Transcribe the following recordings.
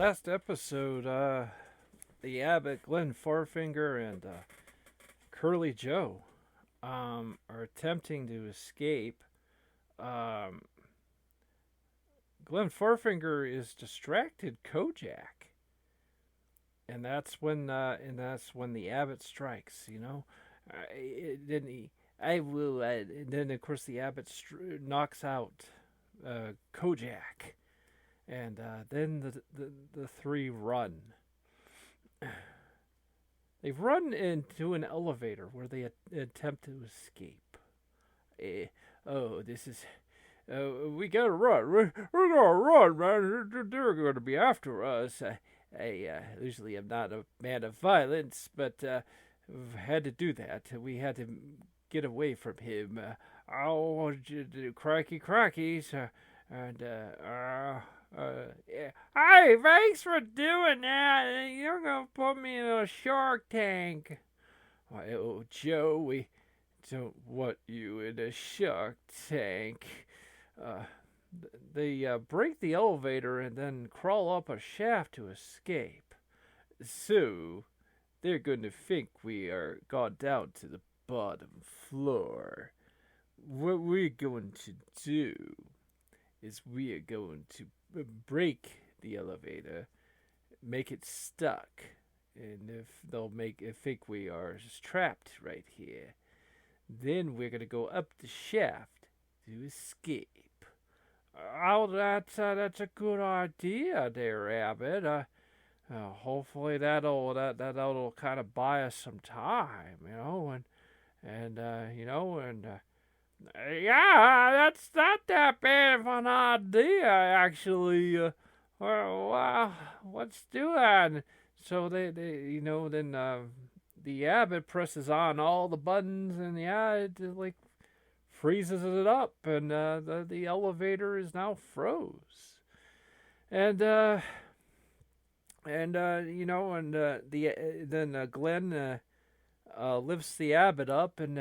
last episode, the Abbot, Glenn Farfinger, and Curly Joe are attempting to escape. Um, Glenn Farfinger is distracted Kojak, and that's when the Abbot strikes. Then he, I will. And then of course the Abbot knocks out Kojak, and then the three run. They run into an elevator where they attempt to escape. This is. We gotta run. We're gonna run, man. They're gonna be after us. I usually am not a man of violence, but we've had to do that. We had to get away from him. Crackies. Hey, thanks for doing that. You're gonna put me in a shark tank. Oh, Joe, we don't want you in a shark tank. They break the elevator and then crawl up a shaft to escape. So, they're going to think we are gone down to the bottom floor. What we're going to do is we are going to break the elevator, make it stuck, and if they'll think we are trapped right here, then we're going to go up the shaft to escape. Oh, that's a good idea there, Abbott. Hopefully that'll kind of buy us some time, yeah, that's not that bad of an idea, actually. Let's do that. So then the Abbot presses on all the buttons, and it freezes it up, and the elevator is now froze. And Glenn lifts the Abbot up, and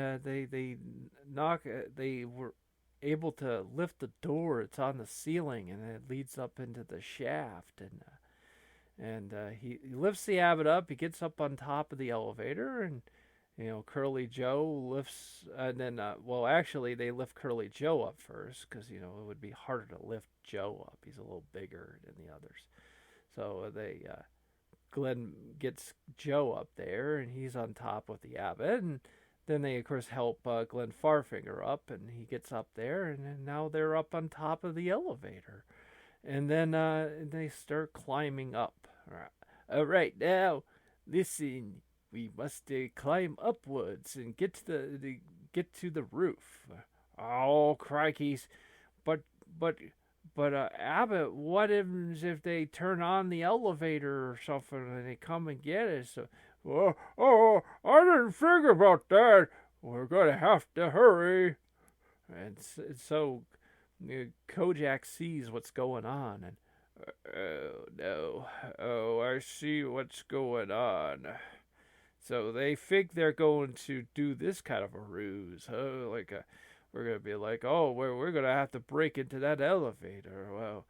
they were able to lift the door. It's on the ceiling, and it leads up into the shaft. And he lifts the Abbot up. He gets up on top of the elevator, and Curly Joe lifts, and then actually they lift Curly Joe up first, because it would be harder to lift Joe up. He's a little bigger than the others. So Glenn gets Joe up there, and he's on top with the Abbot, and then they of course help Glenn Farfinger up, and he gets up there, and now they're up on top of the elevator, and then they start climbing up. All right, now listen, we must climb upwards and get to the roof. Oh, crikeys! But Abbott, what if they turn on the elevator or something and they come and get us? I didn't think about that. We're gonna have to hurry. And so Kojak sees what's going on, and oh no, I see what's going on. So they think they're going to do this kind of a ruse, we're going to be like, we're going to have to break into that elevator. Well,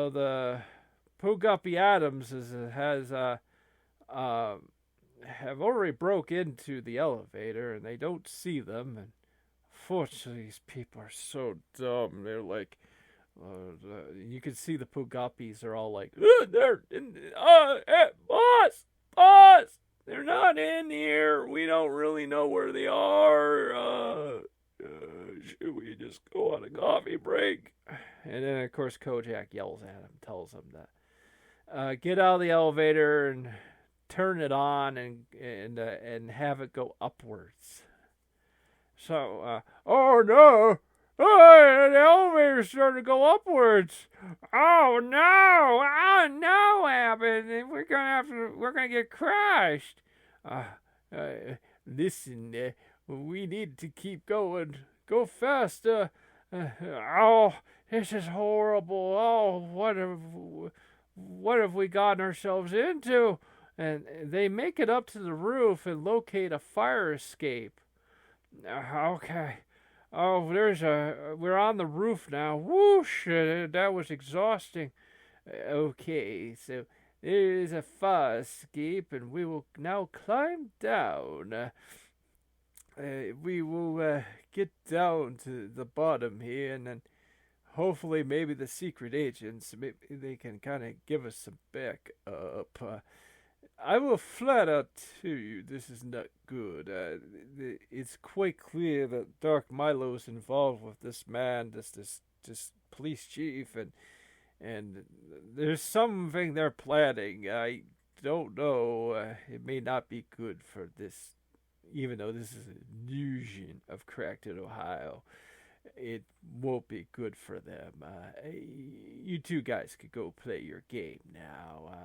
the Pooguppy Adams have already broke into the elevator, and they don't see them. And fortunately, these people are so dumb. They're like, you can see the Pooguppys are all like, boss, they're not in here. We don't really know where they are. Should we just go on a coffee break? And then, of course, Kojak yells at him, tells him to get out of the elevator and turn it on and have it go upwards. So, oh no! Oh, the elevator's starting to go upwards. Oh no, Abbott, we're gonna get crashed. Listen, we need to keep going. Go fast. This is horrible. Oh, what have we gotten ourselves into? And they make it up to the roof and locate a fire escape. Okay. Oh, we're on the roof now. Whoosh, that was exhausting. Okay, so there is a fire escape, and we will now climb down. We will get down to the bottom here, and then hopefully maybe the secret agents, maybe they can kind of give us some backup. I will flat out tell you this is not good. It's quite clear that Dark Milo is involved with this man, this police chief, and there's something they're planning. I don't know. It may not be good for this, even though this is a fusion of Crackton, Ohio. It won't be good for them. You two guys could go play your game now.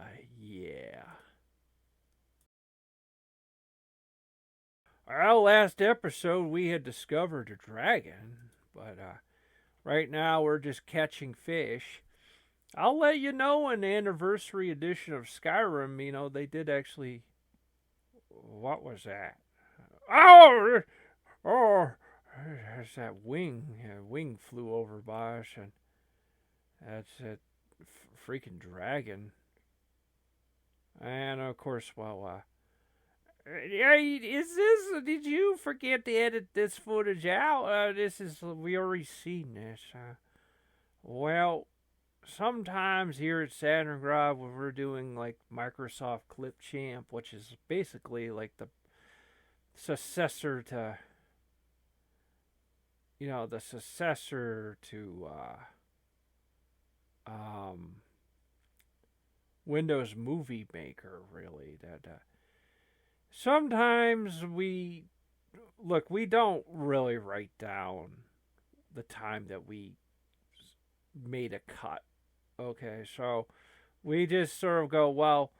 Yeah. Our last episode, we had discovered a dragon, but right now we're just catching fish. I'll let you know in the anniversary edition of Skyrim, they did actually. What was that? Oh! Oh! There's that wing. A wing flew over by us, and that's that freaking dragon. And of course, did you forget to edit this footage out? We already seen this. Well, sometimes here at Saturn Grove, when we're doing like Microsoft Clip Champ, which is basically like the successor to, Windows Movie Maker, really. Sometimes we don't really write down the time that we made a cut. Okay, so we just sort of go, well,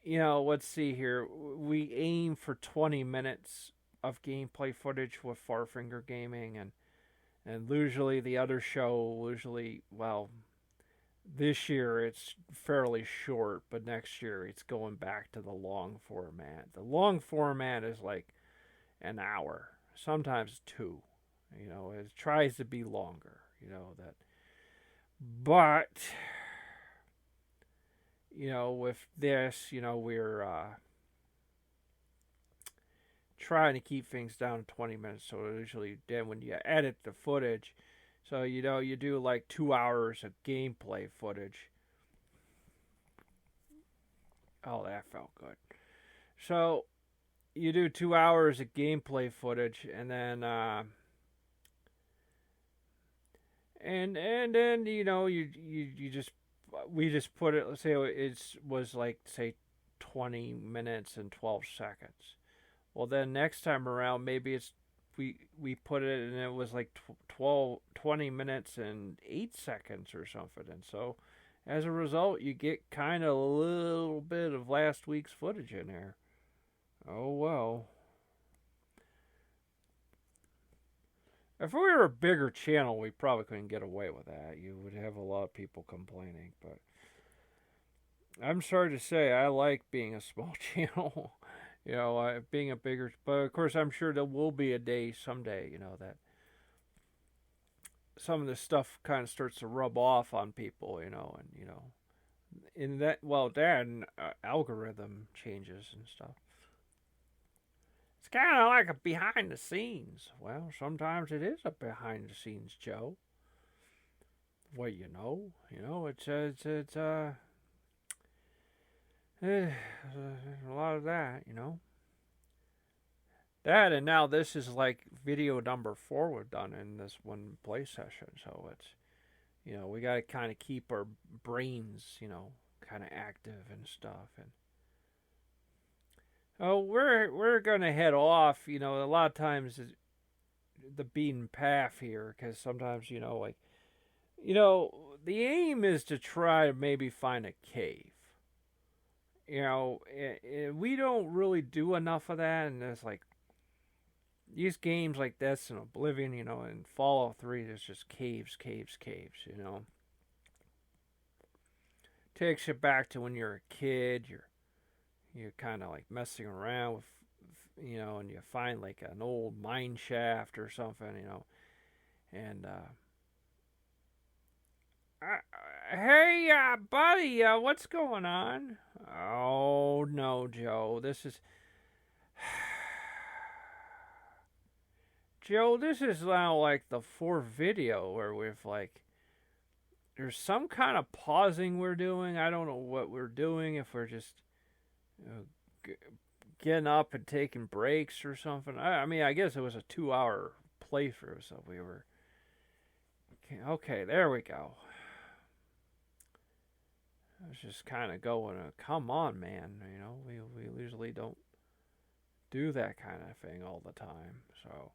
let's see here. We aim for 20 minutes of gameplay footage with Farfinger Gaming, and usually the other show, this year it's fairly short, but next year it's going back to the long format. The long format is like an hour, sometimes two. It tries to be longer, that. But, with this, we're trying to keep things down to 20 minutes. So usually then when you edit the footage, so you do like 2 hours of gameplay footage. Oh, that felt good. So you do 2 hours of gameplay footage, and then and then we just put it. Let's say it was like, say, 20 minutes and 12 seconds. Well, then next time around, maybe it's we put it and it was like 20 minutes and 8 seconds or something. And so as a result, you get kind of a little bit of last week's footage in there. Oh, well. If we were a bigger channel, we probably couldn't get away with that. You would have a lot of people complaining. But I'm sorry to say, I like being a small channel. Being a bigger... But, of course, I'm sure there will be a day someday, that some of this stuff kind of starts to rub off on people, and, in that... Well, then algorithm changes and stuff. It's kind of like a behind the scenes. Well, sometimes it is a behind the scenes, Joe. Well, it's a lot of that, That, and now this is like video number 4 we've done in this one play session. So it's, we got to kind of keep our brains, kind of active and stuff. And we're going to head off, a lot of times the beaten path here, because sometimes, the aim is to try to maybe find a cave. We don't really do enough of that, and there's like these games like this and Oblivion, and Fallout 3, there's just caves. Takes you back to when you're a kid, you're kind of like messing around with, and you find like an old mine shaft or something, and Hey, buddy, what's going on? Oh, no, Joe. Joe, this is now like the fourth video where we've like. There's some kind of pausing we're doing. I don't know what we're doing, if we're just uh, g- getting up and taking breaks or something. I mean, I guess it was a 2 hour playthrough, so we were. Okay, there we go. I was just kind of going, come on, man. We usually don't do that kind of thing all the time. So,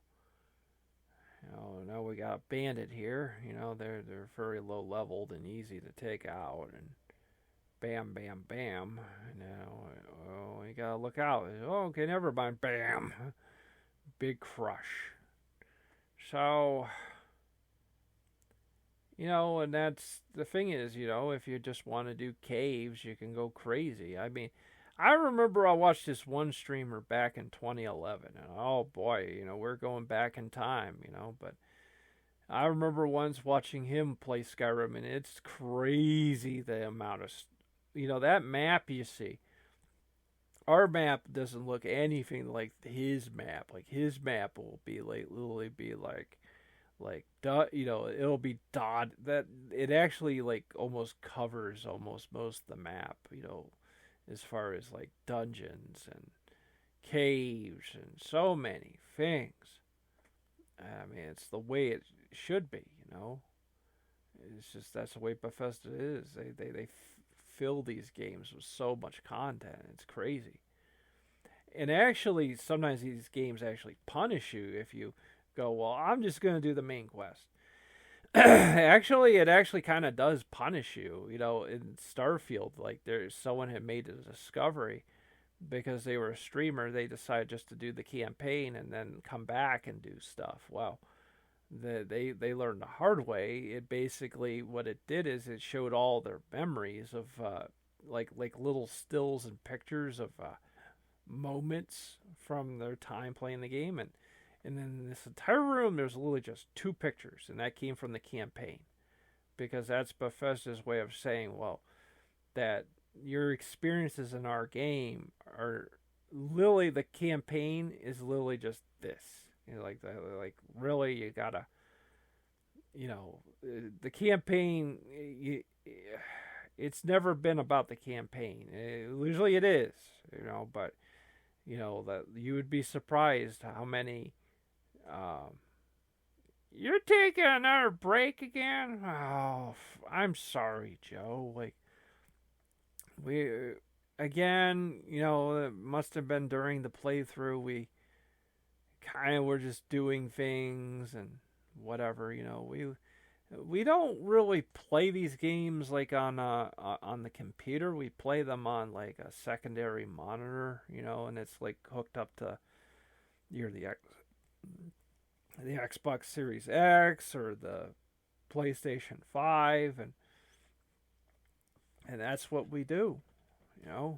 now we got a bandit here. They're very low leveled and easy to take out. And bam, bam, bam. You gotta look out. Oh, okay, never mind. Bam. Big crush. So, and that's the thing is, if you just want to do caves, you can go crazy. I mean, I remember I watched this one streamer back in 2011, and oh boy, we're going back in time, but I remember once watching him play Skyrim, and it's crazy the amount of, that map you see. Our map doesn't look anything like his map. Like his map will be like literally be like it'll be dot that it actually like almost covers almost most of the map, as far as like dungeons and caves and so many things. I mean, it's the way it should be. It's just that's the way Bethesda is. They fill these games with so much content. It's crazy. And actually, sometimes these games actually punish you if you go, well, I'm just going to do the main quest. Actually, it actually kind of does punish you. In Starfield, like someone had made a discovery because they were a streamer. They decided just to do the campaign and then come back and do stuff. Well, they learned the hard way. It basically what it did is it showed all their memories of like little stills and pictures of moments from their time playing the game, and then in this entire room there's literally just two pictures, and that came from the campaign, because that's Bethesda's way of saying, well, that your experiences in our game are literally the campaign is literally just this. Like really you gotta, the campaign. It's never been about the campaign. Usually it is, but that you would be surprised how many. You're taking another break again? Oh, I'm sorry, Joe. Like we again, it must have been during the playthrough. We kind of were just doing things and whatever. We don't really play these games like on the computer. We play them on like a secondary monitor, and it's like hooked up to either the Xbox Series X or the PlayStation 5, and that's what we do. It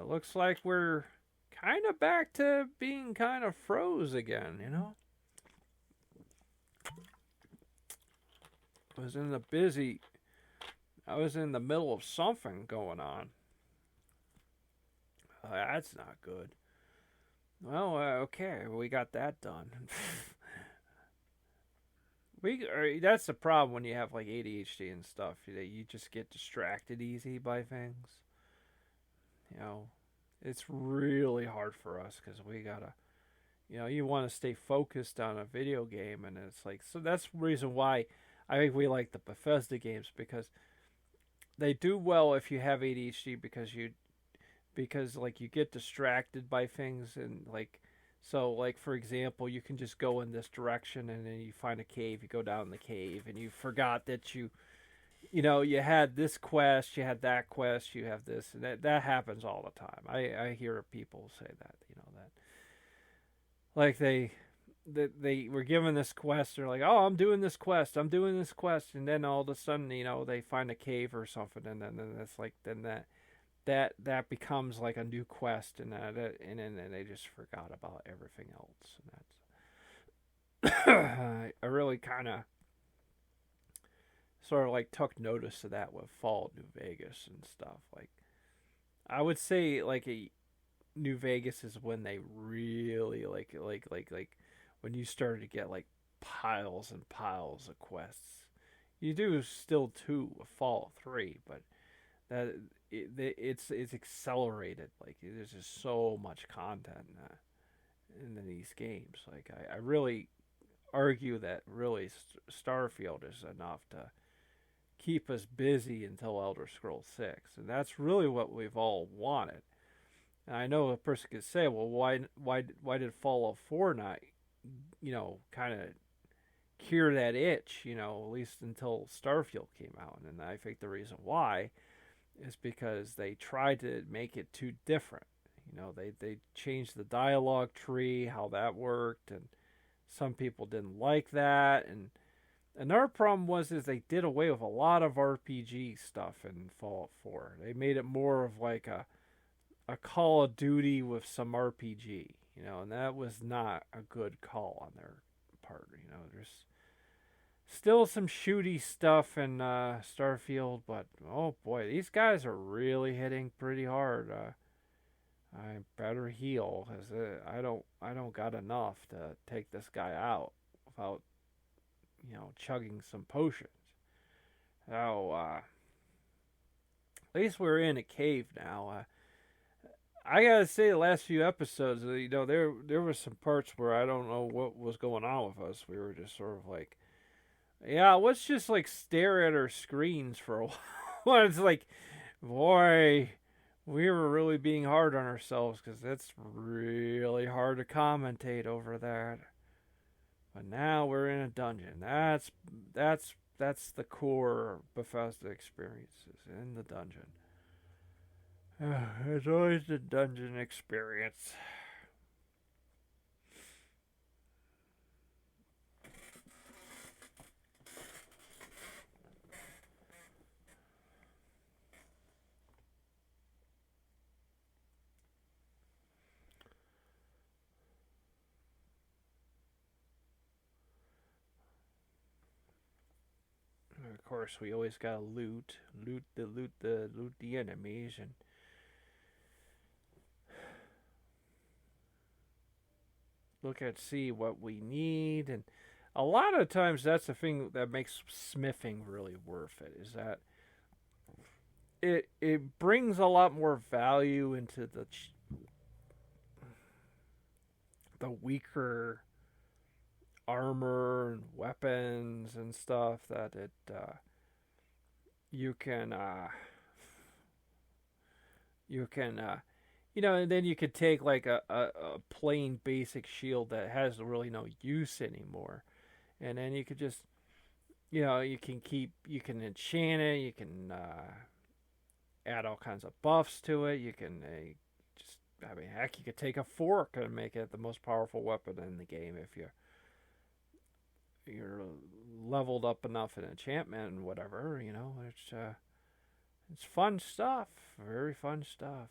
looks like we're kind of back to being kind of froze again, I was in the middle of something going on. That's not good. Well, okay, we got that done. That's the problem when you have like ADHD and stuff. You just get distracted easy by things. It's really hard for us because we gotta, you want to stay focused on a video game, and it's like, so that's the reason why I think we like the Bethesda games, because they do well if you have ADHD, because like you get distracted by things, and like, so like for example, you can just go in this direction and then you find a cave, you go down the cave, and you forgot that you had this quest, you had that quest, you have this, and that happens all the time. I hear people say that, that like they were given this quest, they're like, oh, I'm doing this quest, and then all of a sudden, they find a cave or something, and then it's like, then that becomes like a new quest, and then they just forgot about everything else, and that's I really kind of sort of like took notice of that with Fallout New Vegas and stuff. Like I would say like a New Vegas is when they really like when you started to get like piles and piles of quests. You do still two with Fallout 3, but that it's accelerated. Like there's just so much content in these games. Like I really argue that really Starfield is enough to keep us busy until Elder Scrolls 6, and that's really what we've all wanted. And I know a person could say, well, why did Fallout 4 not, kind of cure that itch, at least until Starfield came out? And I think the reason why is because they tried to make it too different. They changed the dialogue tree, how that worked, and some people didn't like that. And another problem was they did away with a lot of RPG stuff in Fallout 4. They made it more of like a Call of Duty with some RPG, and that was not a good call on their part. There's still some shooty stuff in Starfield, but oh boy, these guys are really hitting pretty hard. I better heal because I don't got enough to take this guy out without chugging some potions. So at least we're in a cave now. I gotta say, the last few episodes, there were some parts where I don't know what was going on with us. We were just sort of like, yeah, let's just like stare at our screens for a while. It's like, boy, we were really being hard on ourselves because it's really hard to commentate over that. But now we're in a dungeon. That's the core Bethesda experiences in the dungeon. It's always the dungeon experience. Of course, we always gotta loot the enemies, and see what we need. And a lot of times that's the thing that makes smithing really worth it, is that it brings a lot more value into the weaker armor and weapons and stuff that you can and then you could take like a plain basic shield that has really no use anymore, and then you could just you can enchant it, you can add all kinds of buffs to it, you can heck, you could take a fork and make it the most powerful weapon in the game if you're leveled up enough in enchantment and whatever. It's fun stuff, very fun stuff.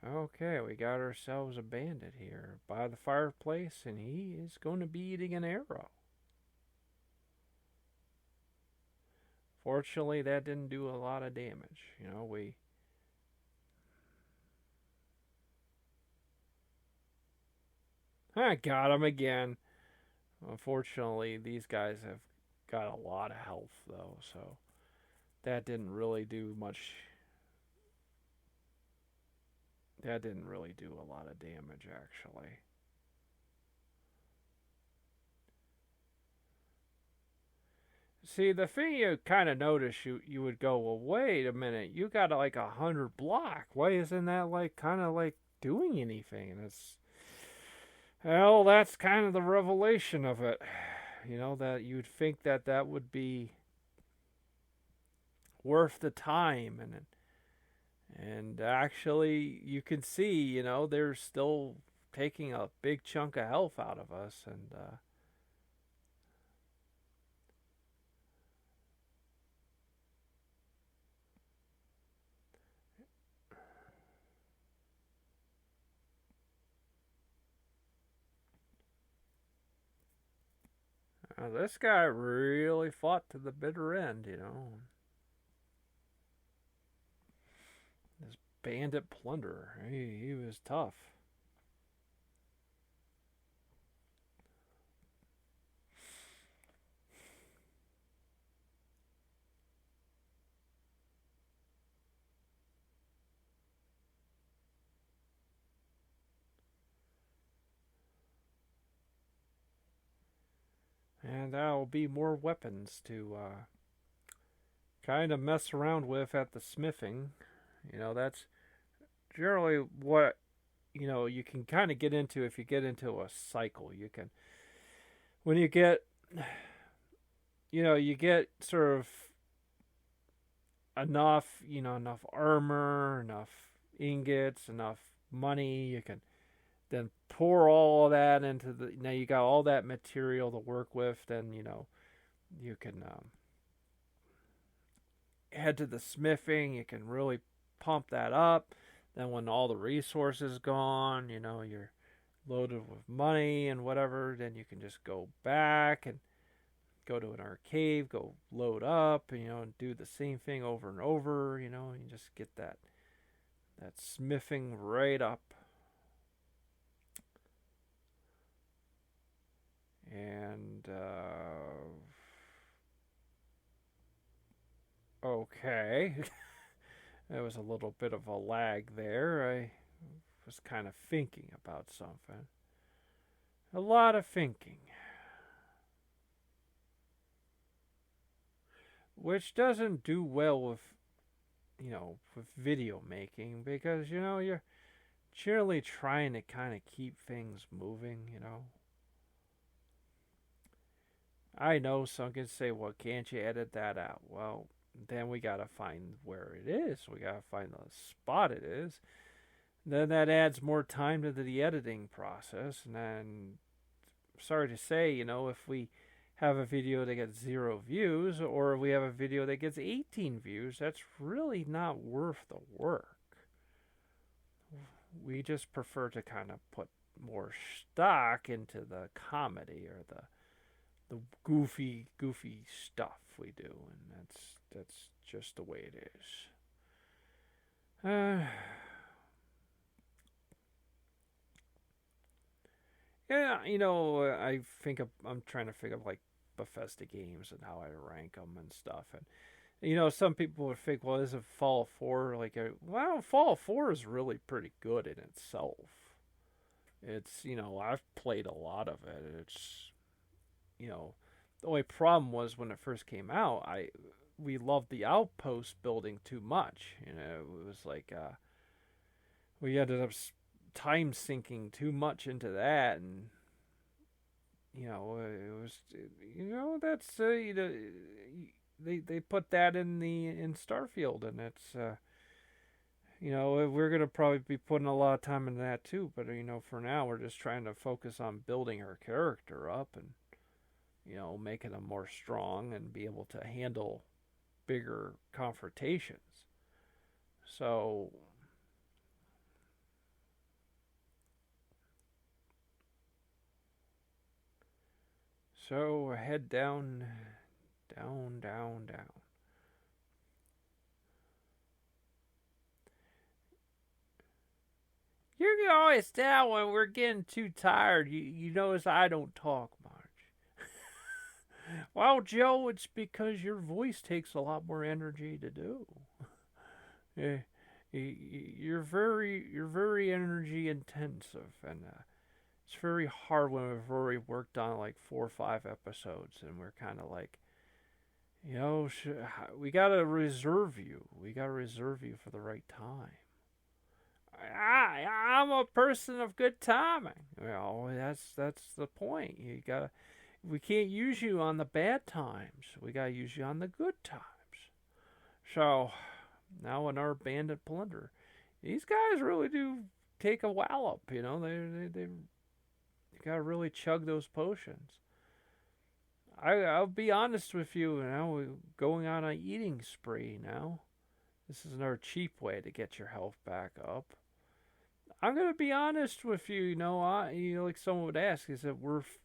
Okay, we got ourselves a bandit here by the fireplace, and he is going to be eating an arrow. Fortunately, that didn't do a lot of damage. I got him again. Unfortunately, these guys have got a lot of health, though, so that didn't really do much. That didn't really do a lot of damage, actually. See, the thing you kind of notice, you would go, well, wait a minute, you got like 100 block. Why isn't that like kind of like doing anything? And well, that's kind of the revelation of it. That you'd think that would be worth the time, and actually you can see, they're still taking a big chunk of health out of us, and This guy really fought to the bitter end, This bandit plunderer, he was tough. And that'll be more weapons to kind of mess around with at the smithing. That's generally what, you can kind of get into if you get into a cycle. You can, when you get, you get sort of enough armor, enough ingots, enough money, you can then pour all of that into now you got all that material to work with, then, you can head to the smithing, you can really pump that up. Then when all the resources gone, you're loaded with money and whatever, then you can just go back and go to an arcade, go load up, and do the same thing over and over, and you just get that smithing right up. And okay. There was a little bit of a lag there. I was kind of thinking about something. A lot of thinking. Which doesn't do well with, with video making, because, you're generally trying to kind of keep things moving, I know some can say, well, can't you edit that out? Well, then we got to find where it is. We got to find the spot it is. Then that adds more time to the editing process. And then, sorry to say, if we have a video that gets 0 views, or if we have a video that gets 18 views, that's really not worth the work. We just prefer to kind of put more stock into the comedy or the goofy stuff we do, and that's just the way it is. Yeah, I'm trying to think of like Bethesda games and how I rank them and stuff, and some people would think, well, isn't Fallout 4 well, Fallout 4 is really pretty good in itself. It's, I've played a lot of it. It's, the only problem was when it first came out, we loved the outpost building too much. It was like we ended up time sinking too much into that, and it was that's they put that in Starfield, and it's we're gonna probably be putting a lot of time into that too. But for now, we're just trying to focus on building our character up and making them more strong and be able to handle bigger confrontations. So head down. You can always tell when we're getting too tired. You notice I don't talk much. Well, Joe, it's because your voice takes a lot more energy to do. You're very energy intensive, and it's very hard when we've already worked on like 4 or 5 episodes, and we're kind of like, we gotta reserve you. We gotta reserve you for the right time. I'm a person of good timing. Well, that's the point. We can't use you on the bad times. We gotta use you on the good times. So now in our bandit plunder, these guys really do take a wallop. They gotta really chug those potions. I'll be honest with you. Now we're going on an eating spree. Now this is another cheap way to get your health back up. I'm gonna be honest with you. Like someone would ask, is it worth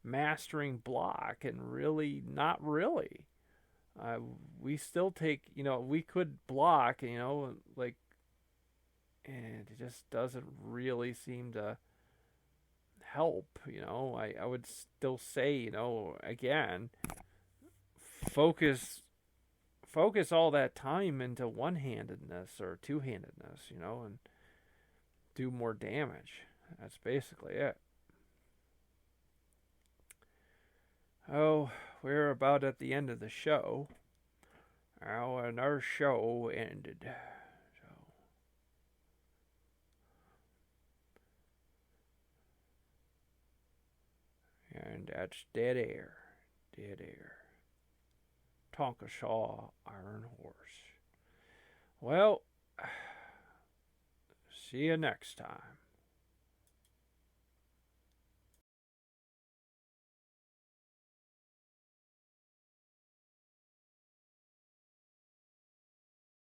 mastering block, and really not really. We still take, we could block, like, and it just doesn't really seem to help. I would still say, again, focus all that time into one-handedness or two-handedness, and do more damage. That's basically it. Oh, we're about at the end of the show. Oh, and our show ended. So, and that's dead air. Dead air. Tonka Saw Iron Horse. Well, see you next time.